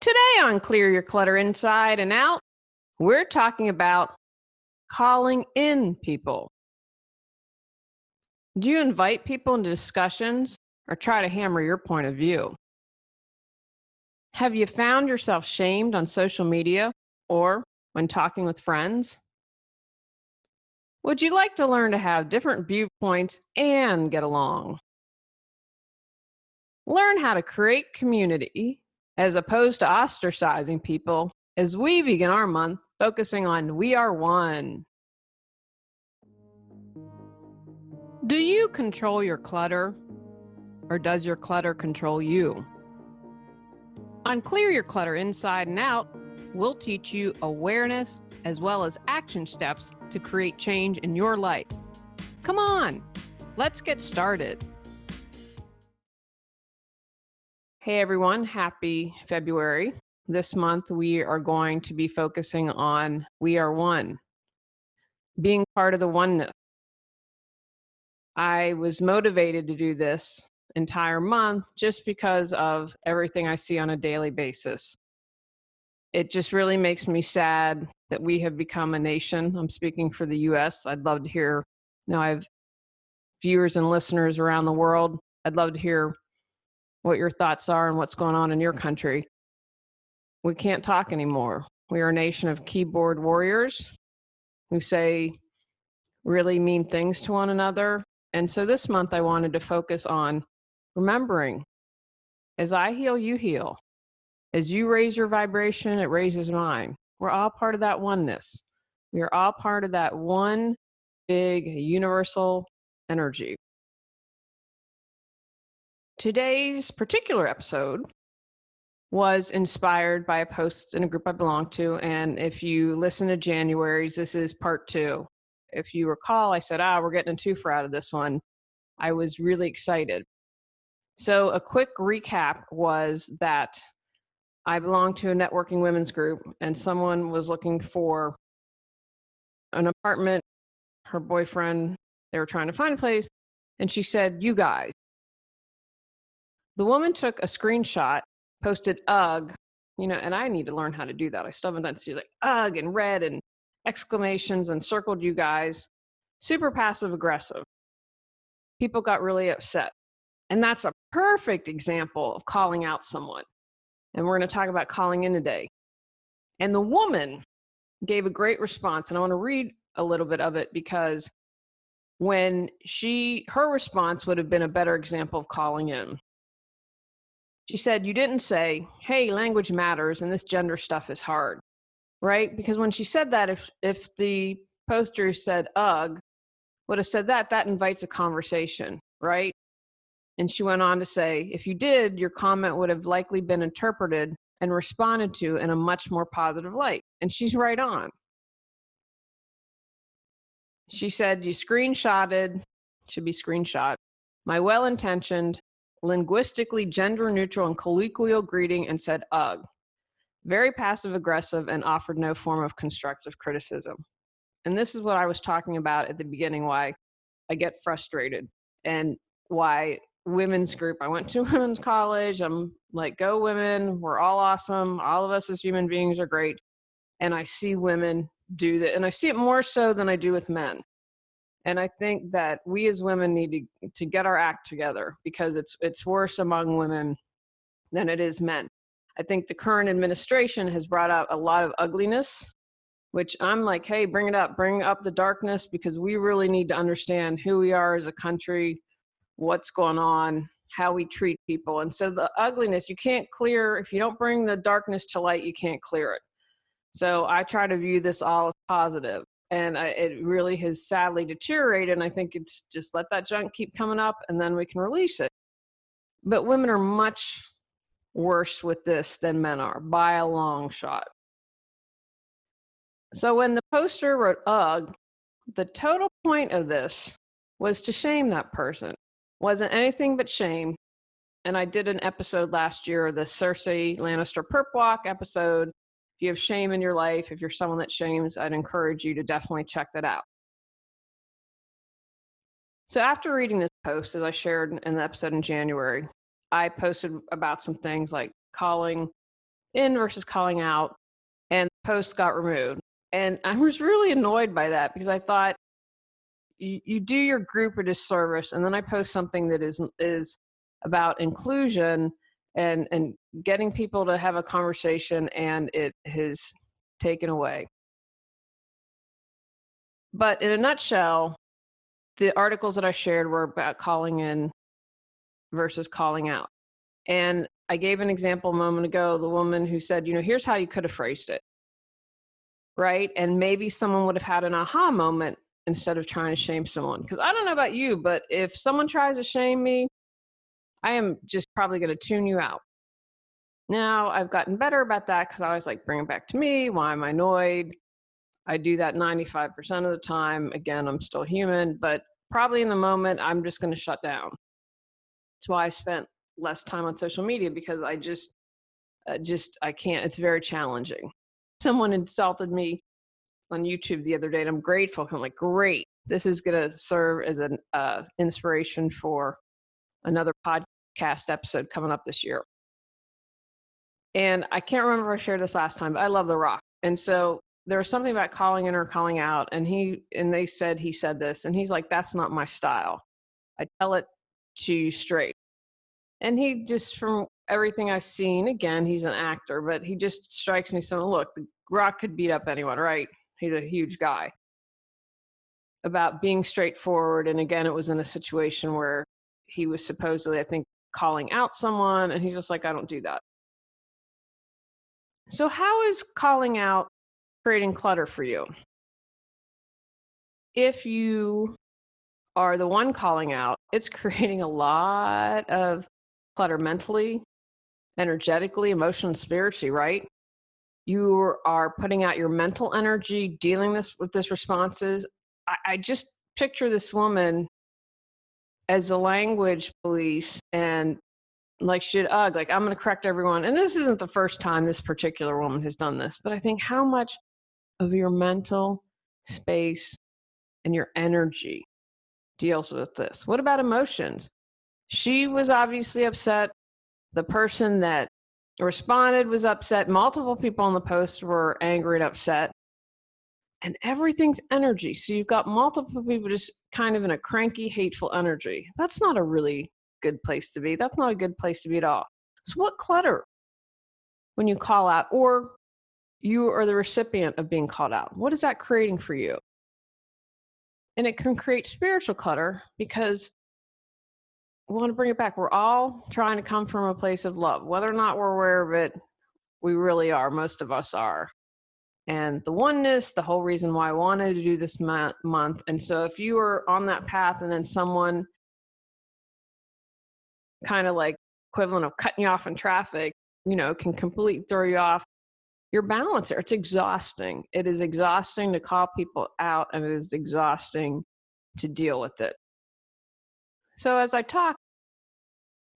Today on Clear Your Clutter Inside and Out, we're talking about calling in people. Do you invite people into discussions or try to hammer your point of view? Have you found yourself shamed on social media or when talking with friends? Would you like to learn to have different viewpoints and get along? Learn how to create community as opposed to ostracizing people as we begin our month focusing on We Are One. Do you control your clutter, or does your clutter control you? On Clear Your Clutter Inside and Out, we'll teach you awareness as well as action steps to create change in your life. Come on, let's get started. Hey everyone, happy February. This month we are going to be focusing on We Are One, being part of the oneness. I was motivated to do this entire month just because of everything I see on a daily basis. It just really makes me sad that we have become a nation. I'm speaking for the US. I'd love to hear, I have viewers and listeners around the world. I'd love to hear what your thoughts are and what's going on in your country. We can't talk anymore. We are a nation of keyboard warriors who say really mean things to one another. And so this month I wanted to focus on remembering, as I heal, you heal. As you raise your vibration, it raises mine. We're all part of that oneness. We are all part of that one big universal energy. Today's particular episode was inspired by a post in a group I belong to. And if you listen to January's, this is part 2. If you recall, I said, we're getting a twofer out of this one. I was really excited. So a quick recap was that I belong to a networking women's group, and someone was looking for an apartment. Her boyfriend, they were trying to find a place, and she said, "You guys." The woman took a screenshot, posted "ugh," and I need to learn how to do that. I still haven't done. She's like "ugh" and red and exclamations and circled "you guys." Super passive aggressive. People got really upset. And that's a perfect example of calling out someone. And we're going to talk about calling in today. And the woman gave a great response. And I want to read a little bit of it because her response would have been a better example of calling in. She said, "You didn't say, hey, language matters and this gender stuff is hard," right? Because when she said that, if the poster said "ugh," would have said that invites a conversation, right? And she went on to say, if you did, your comment would have likely been interpreted and responded to in a much more positive light. And she's right on. She said, you screenshotted, should be screenshot, my well-intentioned, linguistically gender-neutral and colloquial greeting and said, ugh. Very passive-aggressive and offered no form of constructive criticism. And this is what I was talking about at the beginning, why I get frustrated and why women's group. I went to women's college. I'm like, go women. We're all awesome. All of us as human beings are great. And I see women do that. And I see it more so than I do with men. And I think that we as women need to get our act together because it's worse among women than it is men. I think the current administration has brought out a lot of ugliness, which I'm like, hey, bring it up. Bring up the darkness because we really need to understand who we are as a country, what's going on, how we treat people. And so the ugliness, you can't clear, if you don't bring the darkness to light, you can't clear it. So I try to view this all as positive. And it really has sadly deteriorated. And I think it's just let that junk keep coming up and then we can release it. But women are much worse with this than men are by a long shot. So when the poster wrote ugh, the total point of this was to shame that person. Wasn't anything but shame. And I did an episode last year, the Cersei Lannister Perp Walk episode. If you have shame in your life, if you're someone that shames, I'd encourage you to definitely check that out. So after reading this post, as I shared in the episode in January, I posted about some things like calling in versus calling out, and the post got removed. And I was really annoyed by that because I thought you do your group a disservice, and then I post something that is about inclusion and getting people to have a conversation, and it has taken away. But in a nutshell, the articles that I shared were about calling in versus calling out. And I gave an example a moment ago, the woman who said, here's how you could have phrased it, right? And maybe someone would have had an aha moment instead of trying to shame someone. Because I don't know about you, but if someone tries to shame me, I am just probably going to tune you out. Now, I've gotten better about that because I always like, bring it back to me. Why am I annoyed? I do that 95% of the time. Again, I'm still human, but probably in the moment, I'm just going to shut down. That's why I spent less time on social media, because I I can't. It's very challenging. Someone insulted me on YouTube the other day, and I'm grateful. I'm like, great. This is going to serve as an inspiration for another podcast episode coming up this year. And I can't remember if I shared this last time, but I love The Rock. And so there was something about calling in or calling out, and they said he said this, and he's like, that's not my style. I tell it to you straight. And he just, from everything I've seen, again, he's an actor, but he just strikes me so, look, The Rock could beat up anyone, right? He's a huge guy. About being straightforward. And again, it was in a situation where he was supposedly, I think, calling out someone, and he's just like, I don't do that. So how is calling out creating clutter for you? If you are the one calling out, it's creating a lot of clutter mentally, energetically, emotionally, spiritually, right? You are putting out your mental energy, dealing with this responses. I just picture this woman as a language police, and like I'm going to correct everyone. And this isn't the first time this particular woman has done this, but I think how much of your mental space and your energy deals with this. What about emotions? She was obviously upset. The person that responded was upset. Multiple people on the post were angry and upset. And everything's energy. So you've got multiple people just kind of in a cranky, hateful energy. That's not a really good place to be. That's not a good place to be at all. So what clutter when you call out, or you are the recipient of being called out? What is that creating for you? And it can create spiritual clutter, because we want to bring it back. We're all trying to come from a place of love. Whether or not we're aware of it, we really are. Most of us are. And the oneness, the whole reason why I wanted to do this month. And so if you are on that path and then someone kind of like equivalent of cutting you off in traffic, can completely throw you off your balance there. It's exhausting. It is exhausting to call people out, and it is exhausting to deal with it. So as I talk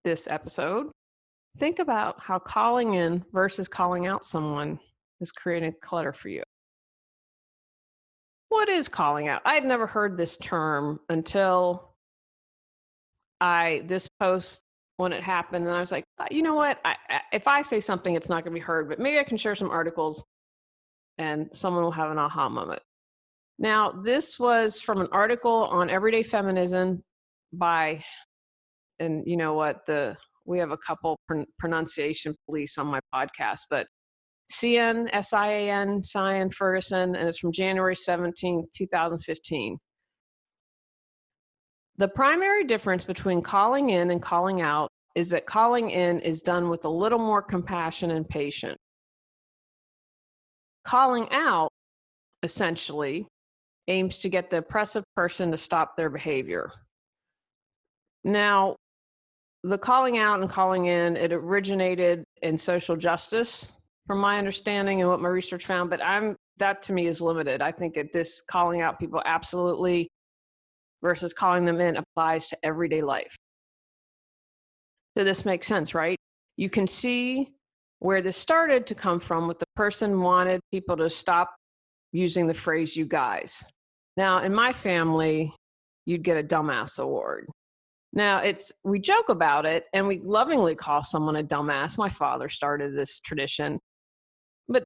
this episode, think about how calling in versus calling out someone is creating clutter for you. What is calling out? I had never heard this term until this post, when it happened, and I was like, you know what? If I say something, it's not going to be heard, but maybe I can share some articles and someone will have an aha moment. Now, this was from an article on Everyday Feminism and you know what? We have a couple pronunciation police on my podcast, but Sian, S-I-A-N, Sian Ferguson, and it's from January 17, 2015. The primary difference between calling in and calling out is that calling in is done with a little more compassion and patience. Calling out, essentially, aims to get the oppressive person to stop their behavior. Now, the calling out and calling in, it originated in social justice, from my understanding and what my research found, but that to me is limited. I think that this calling out people absolutely versus calling them in applies to everyday life. So this makes sense, right? You can see where this started to come from, with the person wanted people to stop using the phrase "you guys." Now, in my family, you'd get a dumbass award. Now, we joke about it and we lovingly call someone a dumbass. My father started this tradition. But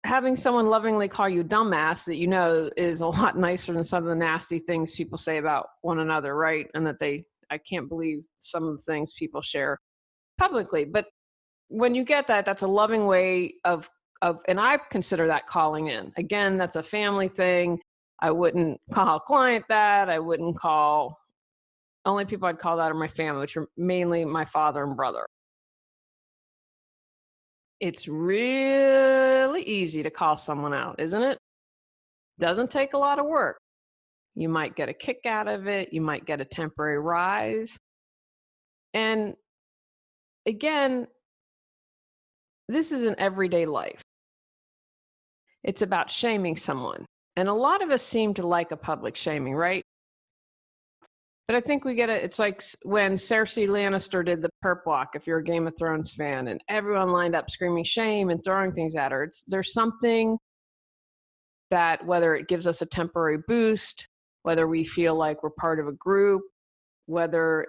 having someone lovingly call you dumbass that you know is a lot nicer than some of the nasty things people say about one another, right? And that I can't believe some of the things people share publicly. But when you get that, that's a loving way and I consider that calling in. Again, that's a family thing. I wouldn't call a client that. I wouldn't call, only people I'd call that are my family, which are mainly my father and brother. It's really easy to call someone out, isn't it? Doesn't take a lot of work. You might get a kick out of it. You might get a temporary rise. And again, this is an everyday life. It's about shaming someone. And a lot of us seem to like a public shaming, right? But I think it's like when Cersei Lannister did the perp walk, if you're a Game of Thrones fan, and everyone lined up screaming shame and throwing things at her. There's something that, whether it gives us a temporary boost, whether we feel like we're part of a group, whether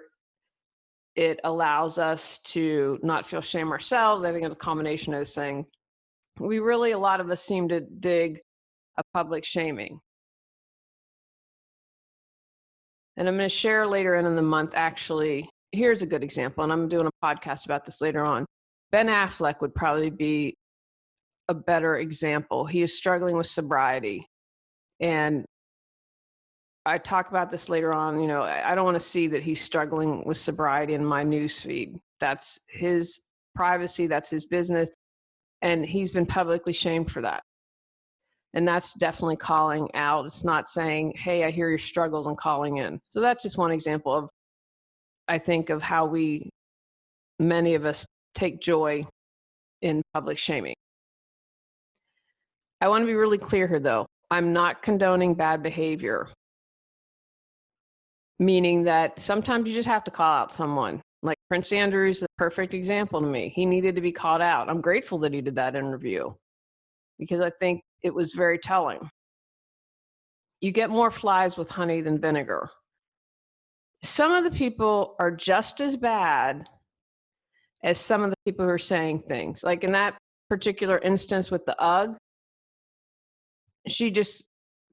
it allows us to not feel shame ourselves. I think it's a combination of this thing. A lot of us seem to dig a public shaming. And I'm going to share later in the month, actually, here's a good example, and I'm doing a podcast about this later on. Ben Affleck would probably be a better example. He is struggling with sobriety. And I talk about this later on. You know, I don't want to see that he's struggling with sobriety in my newsfeed. That's his privacy, that's his business. And he's been publicly shamed for that. And that's definitely calling out. It's not saying, hey, I hear your struggles and calling in. So that's just one example of, I think, of how many of us take joy in public shaming. I want to be really clear here, though. I'm not condoning bad behavior, meaning that sometimes you just have to call out someone. Like Prince Andrew is the perfect example to me. He needed to be called out. I'm grateful that he did that interview because I think it was very telling. You get more flies with honey than vinegar. Some of the people are just as bad as some of the people who are saying things. Like in that particular instance with the UGG, she just,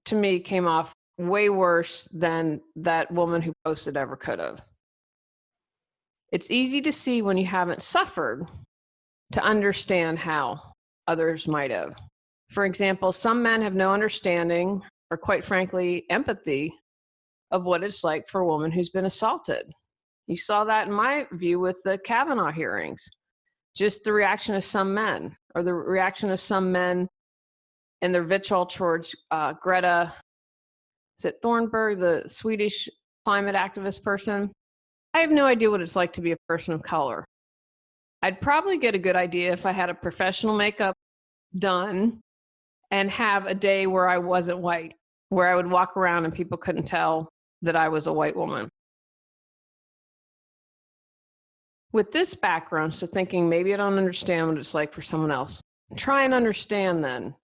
to me, came off way worse than that woman who posted ever could have. It's easy to see when you haven't suffered to understand how others might have. For example, some men have no understanding or, quite frankly, empathy of what it's like for a woman who's been assaulted. You saw that in my view with the Kavanaugh hearings. Just the reaction of some men, or the reaction of some men and their vitriol towards Greta, is it Thunberg, the Swedish climate activist person? I have no idea what it's like to be a person of color. I'd probably get a good idea if I had a professional makeup done and have a day where I wasn't white, where I would walk around and people couldn't tell that I was a white woman. With this background, so thinking maybe I don't understand what it's like for someone else, try and understand then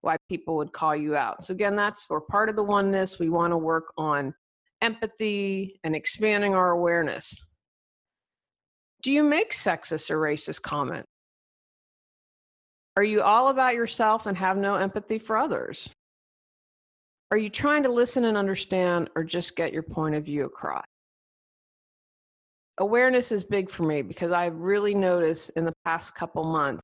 why people would call you out. So again, we're part of the oneness. We want to work on empathy and expanding our awareness. Do you make sexist or racist comment? Are you all about yourself and have no empathy for others? Are you trying to listen and understand or just get your point of view across? Awareness is big for me because I've really noticed in the past couple months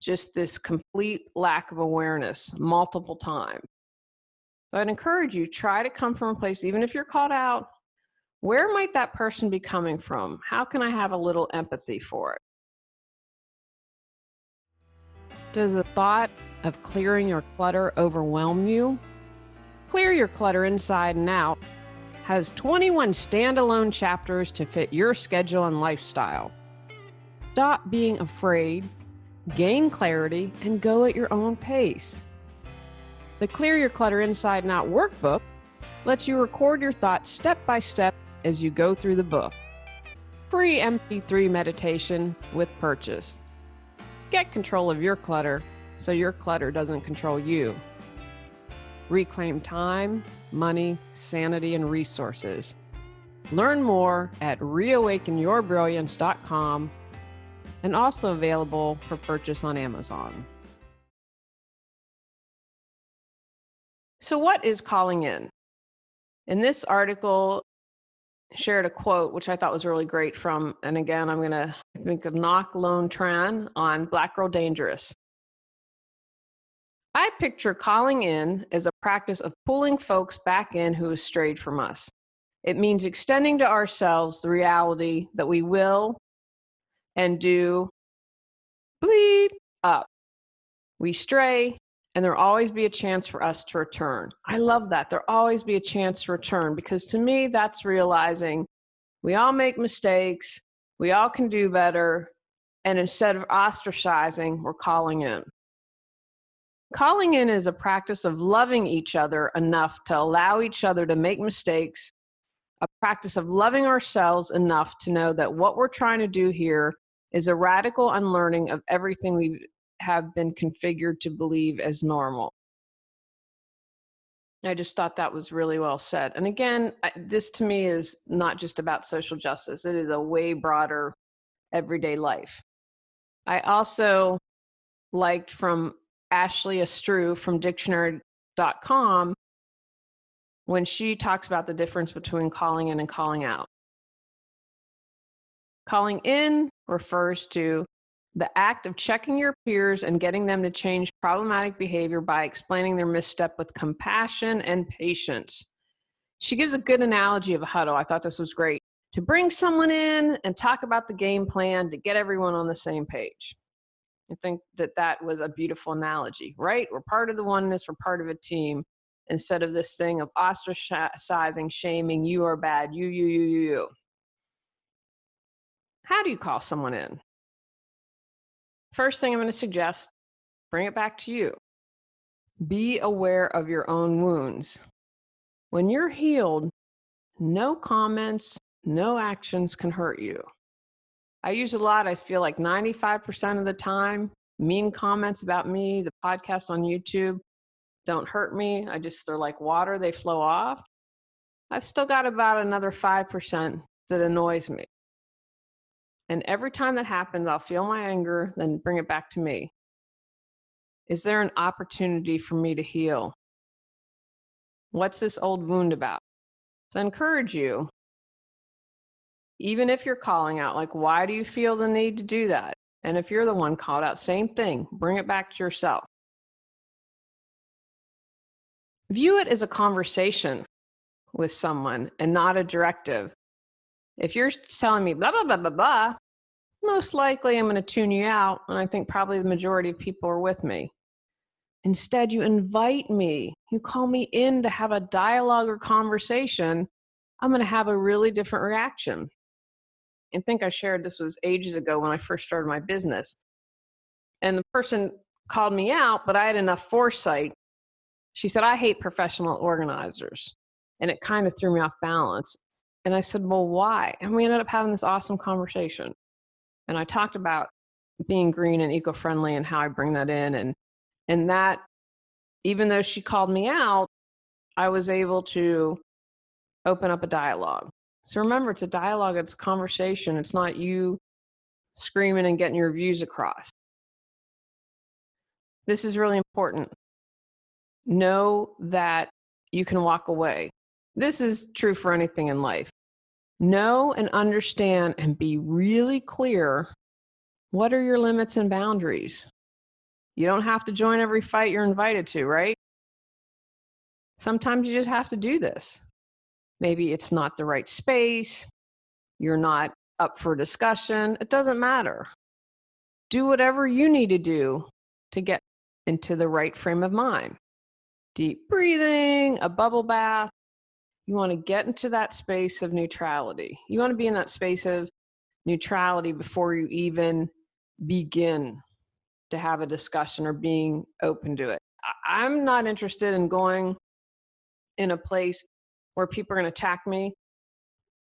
just this complete lack of awareness multiple times. So I'd encourage you, try to come from a place, even if you're called out, where might that person be coming from? How can I have a little empathy for it? Does the thought of clearing your clutter overwhelm you? Clear Your Clutter Inside and Out has 21 standalone chapters to fit your schedule and lifestyle. Stop being afraid, gain clarity, and go at your own pace. The Clear Your Clutter Inside and Out workbook lets you record your thoughts step by step as you go through the book. Free MP3 meditation with purchase. Get control of your clutter so your clutter doesn't control you. Reclaim time, money, sanity, and resources. Learn more at reawakenyourbrilliance.com and also available for purchase on Amazon. So what is calling in? In this article, shared a quote, which I thought was really great from, and again, I'm going to think of Ngoc Loan Tran on Black Girl Dangerous. I picture calling in as a practice of pulling folks back in who have strayed from us. It means extending to ourselves the reality that we will and do bleed up. We stray, and there'll always be a chance for us to return. I love that. There'll always be a chance to return, because to me, that's realizing we all make mistakes, we all can do better, and instead of ostracizing, we're calling in. Calling in is a practice of loving each other enough to allow each other to make mistakes, a practice of loving ourselves enough to know that what we're trying to do here is a radical unlearning of everything we have been configured to believe as normal. I just thought that was really well said. And again, this to me is not just about social justice. It is a way broader everyday life. I also liked from Ashley Astru from dictionary.com when she talks about the difference between calling in and calling out. Calling in refers to the act of checking your peers and getting them to change problematic behavior by explaining their misstep with compassion and patience. She gives a good analogy of a huddle. I thought this was great. To bring someone in and talk about the game plan to get everyone on the same page. I think that that was a beautiful analogy, right? We're part of the oneness, we're part of a team, instead of this thing of ostracizing, shaming, you are bad, you. How do you call someone in? First thing I'm going to suggest, bring it back to you. Be aware of your own wounds. When you're healed, no comments, no actions can hurt you. I use a lot, I feel like 95% of the time, mean comments about me, the podcast on YouTube, don't hurt me. They're like water, they flow off. I've still got about another 5% that annoys me. And every time that happens, I'll feel my anger, then bring it back to me. Is there an opportunity for me to heal? What's this old wound about? So I encourage you, even if you're calling out, like, why do you feel the need to do that? And if you're the one called out, same thing, bring it back to yourself. View it as a conversation with someone and not a directive. If you're telling me blah, blah, blah, blah, blah, most likely I'm going to tune you out, and I think probably the majority of people are with me. Instead, you invite me. You call me in to have a dialogue or conversation. I'm going to have a really different reaction. I think I shared this was ages ago when I first started my business. And the person called me out, but I had enough foresight. She said, I hate professional organizers. And it kind of threw me off balance. And I said, well, why? And we ended up having this awesome conversation. And I talked about being green and eco-friendly and how I bring that in. And that, even though she called me out, I was able to open up a dialogue. So remember, it's a dialogue, it's a conversation. It's not you screaming and getting your views across. This is really important. Know that you can walk away. This is true for anything in life. Know and understand and be really clear. What are your limits and boundaries? You don't have to join every fight you're invited to, right? Sometimes you just have to do this. Maybe it's not the right space. You're not up for discussion. It doesn't matter. Do whatever you need to do to get into the right frame of mind. Deep breathing, a bubble bath. You want to get into that space of neutrality. You want to be in that space of neutrality before you even begin to have a discussion or being open to it. I'm not interested in going in a place where people are going to attack me.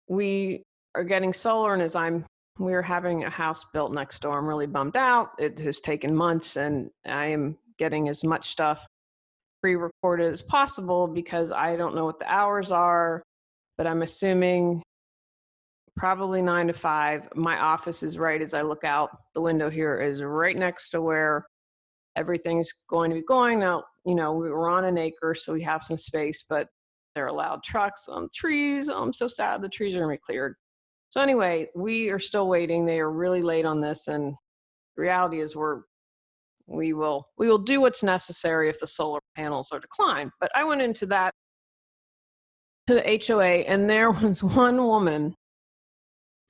We are getting solar, and we're having a house built next door. I'm really bummed out. It has taken months, and I am getting as much stuff pre-recorded as possible because I don't know what the hours are, but I'm assuming probably 9 to 5. My office is right as I look out the window here is right next to where everything's going to be going. Now, we were on an acre, so we have some space, but they're allowed trucks on trees. Oh, I'm so sad the trees are going to be cleared. So anyway, we are still waiting. They are really late on this, and the reality is we will do what's necessary if the solar panels are declined. But I went into that to the HOA, and there was one woman.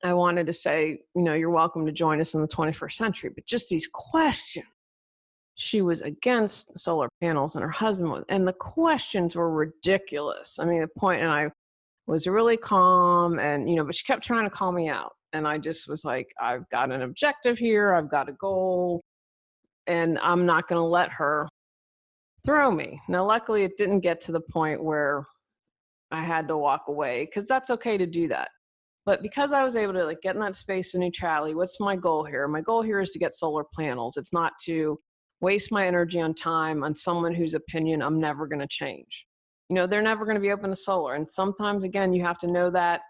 I wanted to say, you're welcome to join us in the 21st century, but just these questions. She was against solar panels and her husband was, and the questions were ridiculous. I mean, the point, and I was really calm and, but she kept trying to call me out. And I just was like, I've got an objective here. I've got a goal, and I'm not going to let her throw me. Now, luckily it didn't get to the point where I had to walk away, because that's okay to do that. But because I was able to get in that space of neutrality, what's my goal here? My goal here is to get solar panels. It's not to waste my energy on time on someone whose opinion I'm never going to change. They're never going to be open to solar. And sometimes, again, you have to know that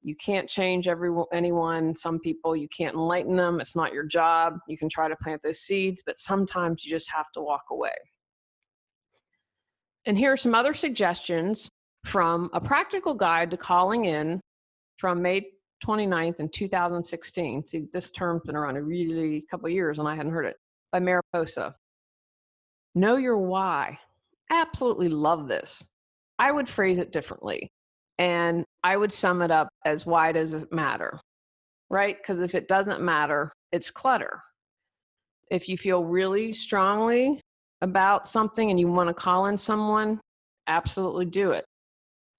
you can't change anyone. Some people, you can't enlighten them. It's not your job. You can try to plant those seeds, but sometimes you just have to walk away. And here are some other suggestions from a practical guide to calling in from May 29th in 2016. See, this term's been around a couple of years and I hadn't heard it, by Mariposa. Know your why. Absolutely love this. I would phrase it differently. And I would sum it up as, why does it matter? Right? Because if it doesn't matter, it's clutter. If you feel really strongly about something and you want to call in someone, absolutely do it.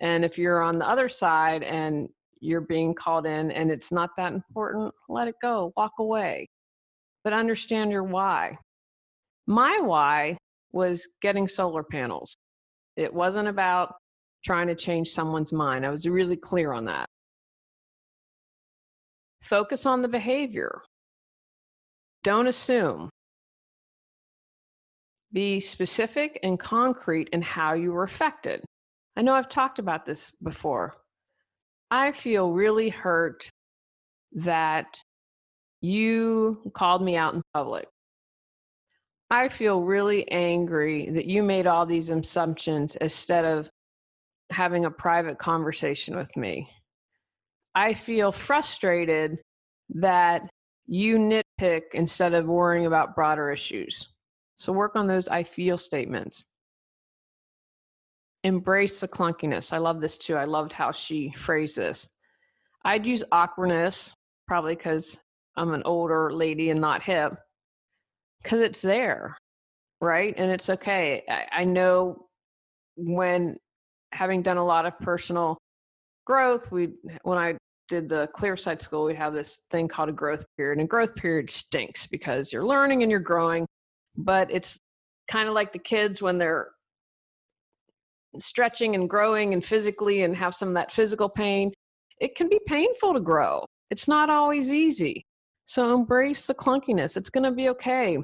And if you're on the other side and you're being called in and it's not that important, let it go, walk away. But understand your why. My why was getting solar panels. It wasn't about trying to change someone's mind. I was really clear on that. Focus on the behavior. Don't assume. Be specific and concrete in how you were affected. I know I've talked about this before. I feel really hurt that you called me out in public. I feel really angry that you made all these assumptions instead of having a private conversation with me. I feel frustrated that you nitpick instead of worrying about broader issues. So work on those I feel statements. Embrace the clunkiness. I love this too. I loved how she phrased this. I'd use awkwardness, probably because I'm an older lady and not hip, because it's there, right? And it's okay. I know, when having done a lot of personal growth, when I did the Clearside School, we have this thing called a growth period, and growth period stinks because you're learning and you're growing, but it's kind of like the kids when they're stretching and growing and physically and have some of that physical pain. It can be painful to grow. It's not always easy. So embrace the clunkiness. It's going to be okay.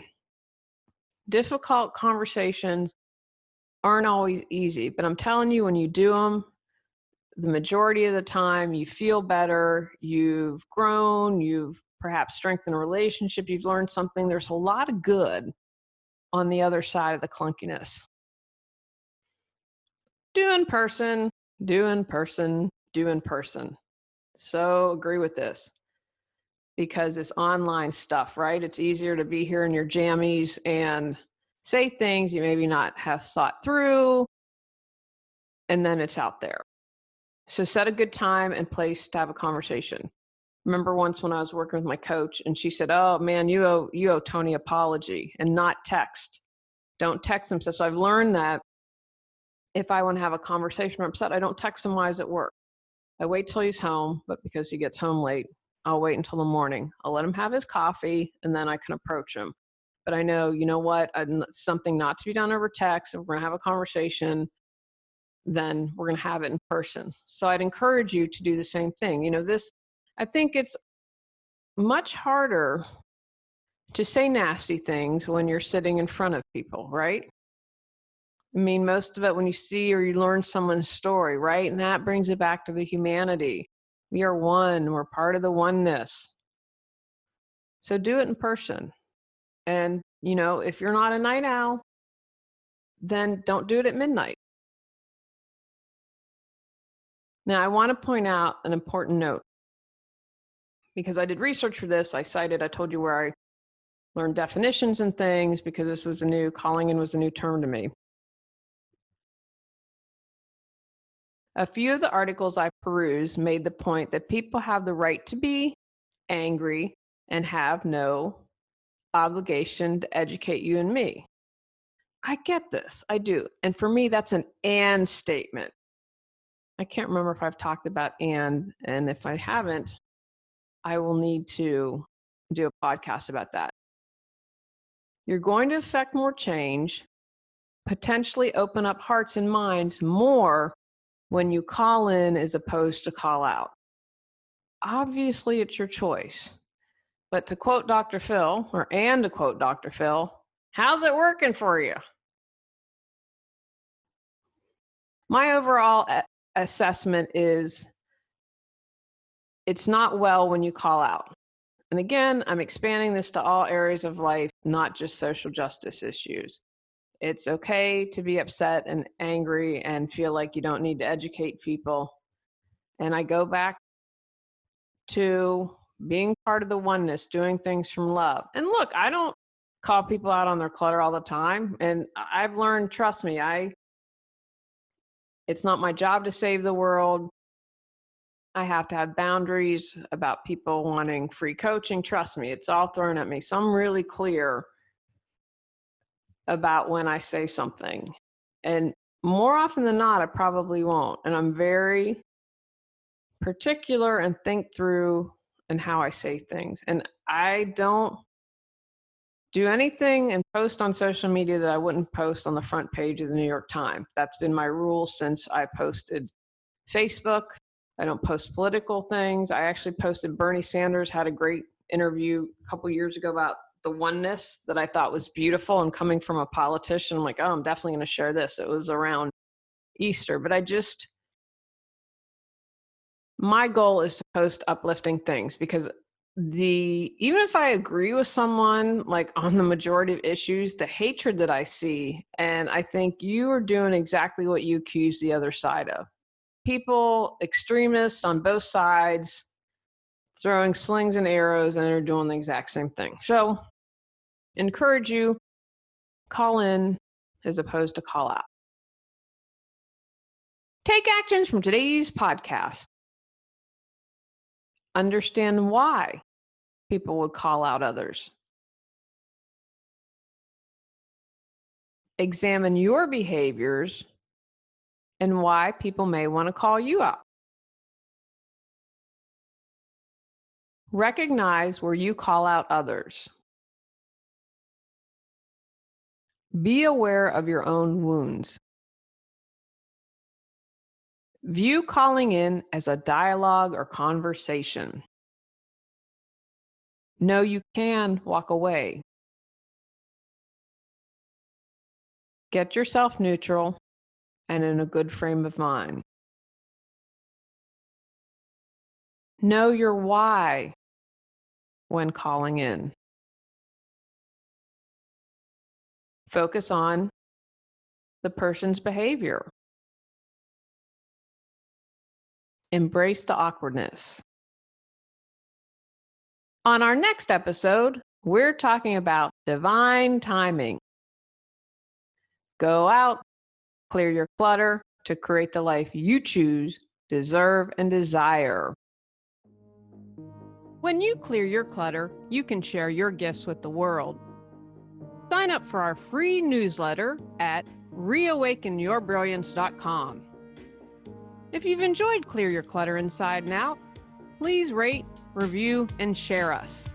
Difficult conversations aren't always easy, but I'm telling you, when you do them, the majority of the time you feel better, you've grown, you've perhaps strengthened a relationship, you've learned something. There's a lot of good on the other side of the clunkiness. Do in person, do in person, do in person. So agree with this, because it's online stuff, right? It's easier to be here in your jammies and say things you maybe not have thought through, and then it's out there. So set a good time and place to have a conversation. Remember once when I was working with my coach and she said, "Oh man, you owe Tony apology," and not text. Don't text him. So I've learned that if I want to have a conversation or upset, I don't text him while he's at work. I wait till he's home, but because he gets home late, I'll wait until the morning. I'll let him have his coffee and then I can approach him. But I know, you know what, something not to be done over text. If we're going to have a conversation, then we're going to have it in person. So I'd encourage you to do the same thing. I think it's much harder to say nasty things when you're sitting in front of people, right? I mean, most of it when you see or you learn someone's story, right? And that brings it back to the humanity. We are one. We're part of the oneness. So do it in person. And if you're not a night owl, then don't do it at midnight. Now, I want to point out an important note because I did research for this. I told you where I learned definitions and things because this was calling in was a new term to me. A few of the articles I perused made the point that people have the right to be angry and have no obligation to educate you and me. I get this, I do. And for me, that's an and statement. I can't remember if I've talked about and if I haven't, I will need to do a podcast about that. You're going to affect more change, potentially open up hearts and minds more when you call in as opposed to call out. Obviously, it's your choice. But to quote Dr. Phil, to quote Dr. Phil, how's it working for you? My overall assessment is it's not well when you call out. And again, I'm expanding this to all areas of life, not just social justice issues. It's okay to be upset and angry and feel like you don't need to educate people. And I go back to being part of the oneness, doing things from love. And look, I don't call people out on their clutter all the time. And I've learned, trust me, it's not my job to save the world. I have to have boundaries about people wanting free coaching. Trust me, it's all thrown at me. So I'm really clear about when I say something. And more often than not, I probably won't. And I'm very particular and think through and how I say things. And I don't do anything and post on social media that I wouldn't post on the front page of the New York Times. That's been my rule since I posted Facebook. I don't post political things. I actually posted Bernie Sanders had a great interview a couple years ago about the oneness that I thought was beautiful, and coming from a politician, I'm like, oh, I'm definitely going to share this. It was around Easter, but my goal is to post uplifting things because even if I agree with someone like on the majority of issues, the hatred that I see, and I think you are doing exactly what you accuse the other side of. People, extremists on both sides, throwing slings and arrows, and they're doing the exact same thing. So encourage you, call in as opposed to call out. Take actions from today's podcast. Understand why people would call out others. Examine your behaviors and why people may want to call you out. Recognize where you call out others. Be aware of your own wounds. View calling in as a dialogue or conversation. Know you can walk away. Get yourself neutral and in a good frame of mind. Know your why when calling in. Focus on the person's behavior. Embrace the awkwardness. On our next episode, we're talking about divine timing. Go out, clear your clutter to create the life you choose, deserve, and desire. When you clear your clutter, you can share your gifts with the world. Sign up for our free newsletter at reawakenyourbrilliance.com. If you've enjoyed Clear Your Clutter Inside and Out, please rate, review, and share us.